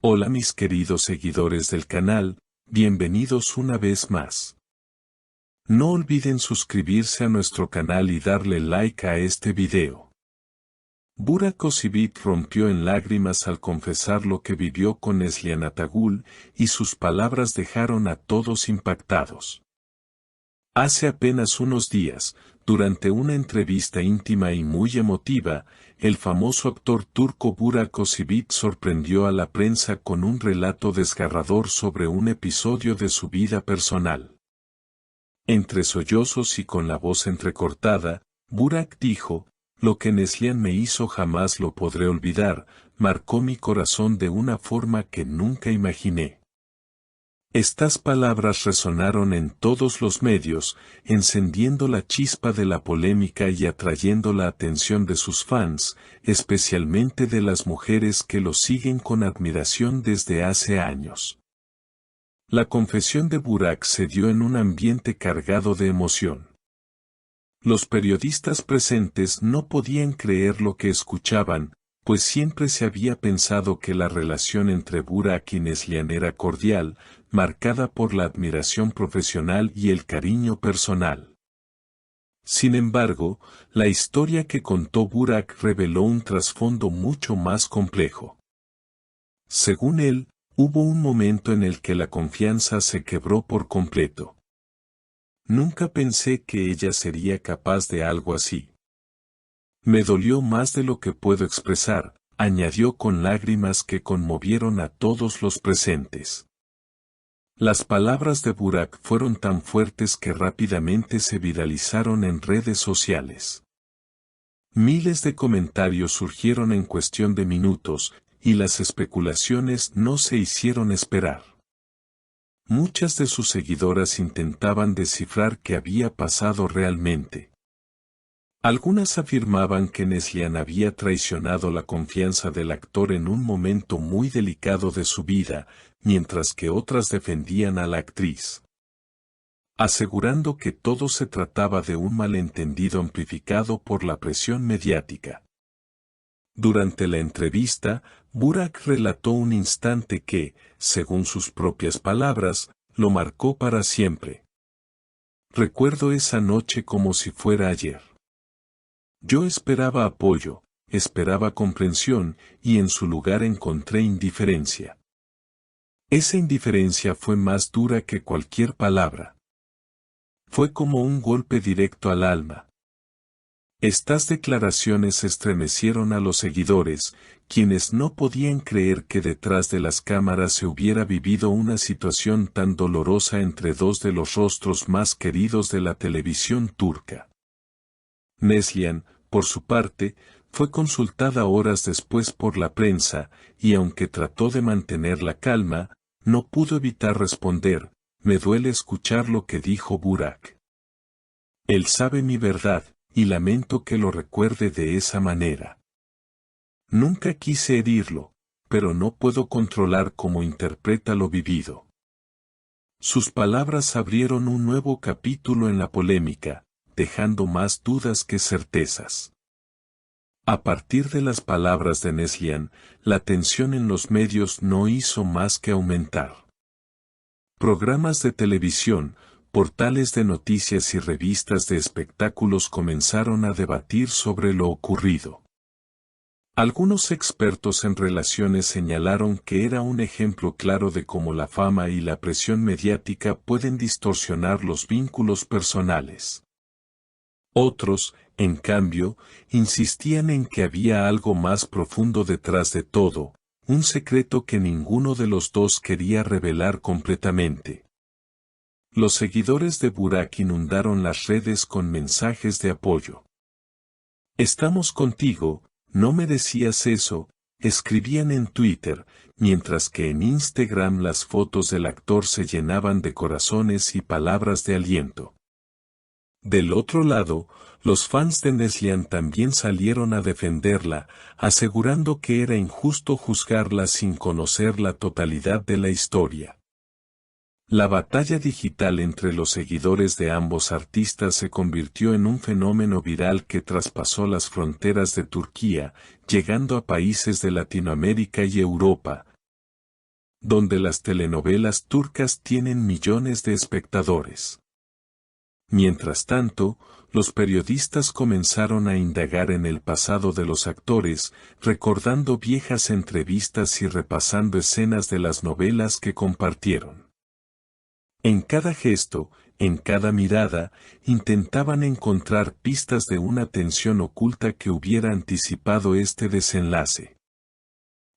Hola mis queridos seguidores del canal, bienvenidos una vez más. No olviden suscribirse a nuestro canal y darle like a este video. Burak Özçivit rompió en lágrimas al confesar lo que vivió con Neslihan Atagül y sus palabras dejaron a todos impactados. Hace apenas unos días, durante una entrevista íntima y muy emotiva, el famoso actor turco Burak Özçivit sorprendió a la prensa con un relato desgarrador sobre un episodio de su vida personal. Entre sollozos y con la voz entrecortada, Burak dijo: "Lo que Neslihan me hizo jamás lo podré olvidar, marcó mi corazón de una forma que nunca imaginé". Estas palabras resonaron en todos los medios, encendiendo la chispa de la polémica y atrayendo la atención de sus fans, especialmente de las mujeres que lo siguen con admiración desde hace años. La confesión de Burak se dio en un ambiente cargado de emoción. Los periodistas presentes no podían creer lo que escuchaban, pues siempre se había pensado que la relación entre Burak y Neslihan era cordial, marcada por la admiración profesional y el cariño personal. Sin embargo, la historia que contó Burak reveló un trasfondo mucho más complejo. Según él, hubo un momento en el que la confianza se quebró por completo. "Nunca pensé que ella sería capaz de algo así. Me dolió más de lo que puedo expresar", añadió con lágrimas que conmovieron a todos los presentes. Las palabras de Burak fueron tan fuertes que rápidamente se viralizaron en redes sociales. Miles de comentarios surgieron en cuestión de minutos, y las especulaciones no se hicieron esperar. Muchas de sus seguidoras intentaban descifrar qué había pasado realmente. Algunas afirmaban que Neslihan había traicionado la confianza del actor en un momento muy delicado de su vida, mientras que otras defendían a la actriz, asegurando que todo se trataba de un malentendido amplificado por la presión mediática. Durante la entrevista, Burak relató un instante que, según sus propias palabras, lo marcó para siempre. "Recuerdo esa noche como si fuera ayer. Yo esperaba apoyo, esperaba comprensión, y en su lugar encontré indiferencia. Esa indiferencia fue más dura que cualquier palabra. Fue como un golpe directo al alma". Estas declaraciones estremecieron a los seguidores, quienes no podían creer que detrás de las cámaras se hubiera vivido una situación tan dolorosa entre dos de los rostros más queridos de la televisión turca. Neslihan, por su parte, fue consultada horas después por la prensa, y aunque trató de mantener la calma, no pudo evitar responder: "Me duele escuchar lo que dijo Burak. Él sabe mi verdad, y lamento que lo recuerde de esa manera. Nunca quise herirlo, pero no puedo controlar cómo interpreta lo vivido". Sus palabras abrieron un nuevo capítulo en la polémica, dejando más dudas que certezas. A partir de las palabras de Neslihan, la tensión en los medios no hizo más que aumentar. Programas de televisión, portales de noticias y revistas de espectáculos comenzaron a debatir sobre lo ocurrido. Algunos expertos en relaciones señalaron que era un ejemplo claro de cómo la fama y la presión mediática pueden distorsionar los vínculos personales. Otros, en cambio, insistían en que había algo más profundo detrás de todo, un secreto que ninguno de los dos quería revelar completamente. Los seguidores de Burak inundaron las redes con mensajes de apoyo. "Estamos contigo, no merecías eso", escribían en Twitter, mientras que en Instagram las fotos del actor se llenaban de corazones y palabras de aliento. Del otro lado, los fans de Neslihan también salieron a defenderla, asegurando que era injusto juzgarla sin conocer la totalidad de la historia. La batalla digital entre los seguidores de ambos artistas se convirtió en un fenómeno viral que traspasó las fronteras de Turquía, llegando a países de Latinoamérica y Europa. donde las telenovelas turcas tienen millones de espectadores. Mientras tanto, los periodistas comenzaron a indagar en el pasado de los actores, recordando viejas entrevistas y repasando escenas de las novelas que compartieron. En cada gesto, en cada mirada, intentaban encontrar pistas de una tensión oculta que hubiera anticipado este desenlace.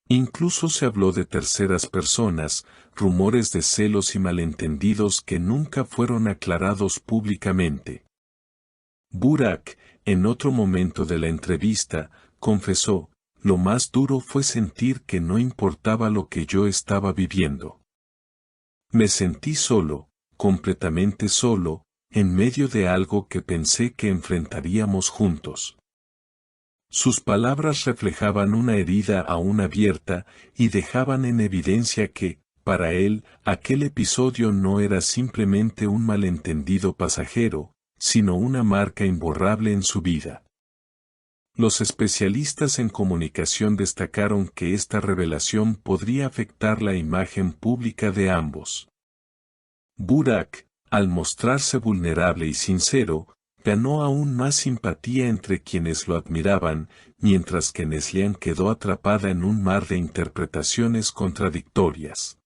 Incluso se habló de terceras personas, rumores de celos y malentendidos que nunca fueron aclarados públicamente. Burak, en otro momento de la entrevista, confesó, lo más duro fue sentir que no importaba lo que yo estaba viviendo. Me sentí solo, completamente solo, en medio de algo que pensé que enfrentaríamos juntos. Sus palabras reflejaban una herida aún abierta y dejaban en evidencia que, para él, aquel episodio no era simplemente un malentendido pasajero, sino una marca imborrable en su vida. Los especialistas en comunicación destacaron que esta revelación podría afectar la imagen pública de ambos. Burak, al mostrarse vulnerable y sincero, ganó aún más simpatía entre quienes lo admiraban, mientras que Neslihan quedó atrapada en un mar de interpretaciones contradictorias.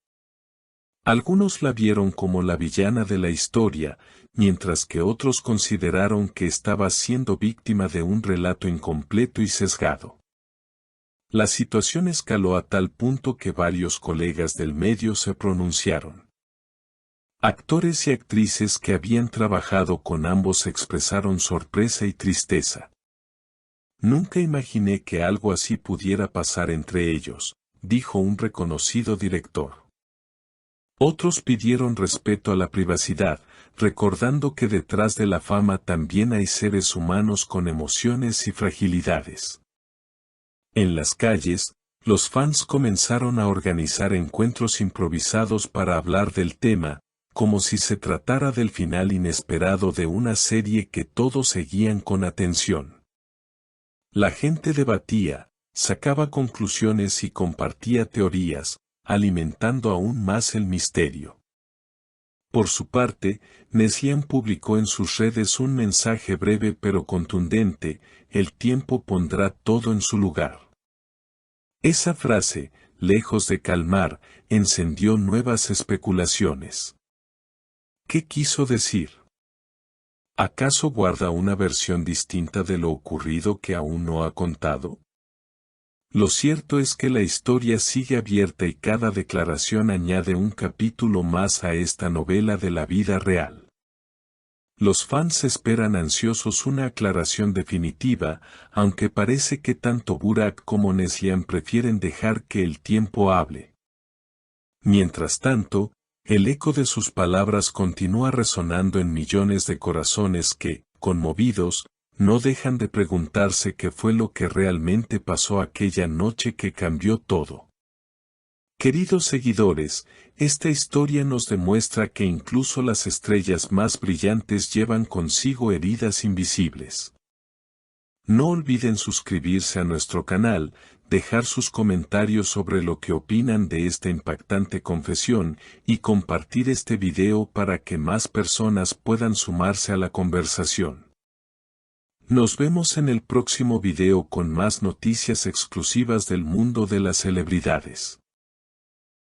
Algunos la vieron como la villana de la historia, mientras que otros consideraron que estaba siendo víctima de un relato incompleto y sesgado. La situación escaló a tal punto que varios colegas del medio se pronunciaron. Actores y actrices que habían trabajado con ambos expresaron sorpresa y tristeza. Nunca imaginé que algo así pudiera pasar entre ellos, dijo un reconocido director. Otros pidieron respeto a la privacidad, recordando que detrás de la fama también hay seres humanos con emociones y fragilidades. En las calles, los fans comenzaron a organizar encuentros improvisados para hablar del tema, como si se tratara del final inesperado de una serie que todos seguían con atención. La gente debatía, sacaba conclusiones y compartía teorías, alimentando aún más el misterio. Por su parte, Neslihan publicó en sus redes un mensaje breve pero contundente: el tiempo pondrá todo en su lugar. Esa frase, lejos de calmar, encendió nuevas especulaciones. ¿Qué quiso decir? ¿Acaso guarda una versión distinta de lo ocurrido que aún no ha contado? Lo cierto es que la historia sigue abierta y cada declaración añade un capítulo más a esta novela de la vida real. Los fans esperan ansiosos una aclaración definitiva, aunque parece que tanto Burak como Neslihan prefieren dejar que el tiempo hable. Mientras tanto, el eco de sus palabras continúa resonando en millones de corazones que, conmovidos, no dejan de preguntarse qué fue lo que realmente pasó aquella noche que cambió todo. Queridos seguidores, esta historia nos demuestra que incluso las estrellas más brillantes llevan consigo heridas invisibles. No olviden suscribirse a nuestro canal, dejar sus comentarios sobre lo que opinan de esta impactante confesión y compartir este video para que más personas puedan sumarse a la conversación. Nos vemos en el próximo video con más noticias exclusivas del mundo de las celebridades.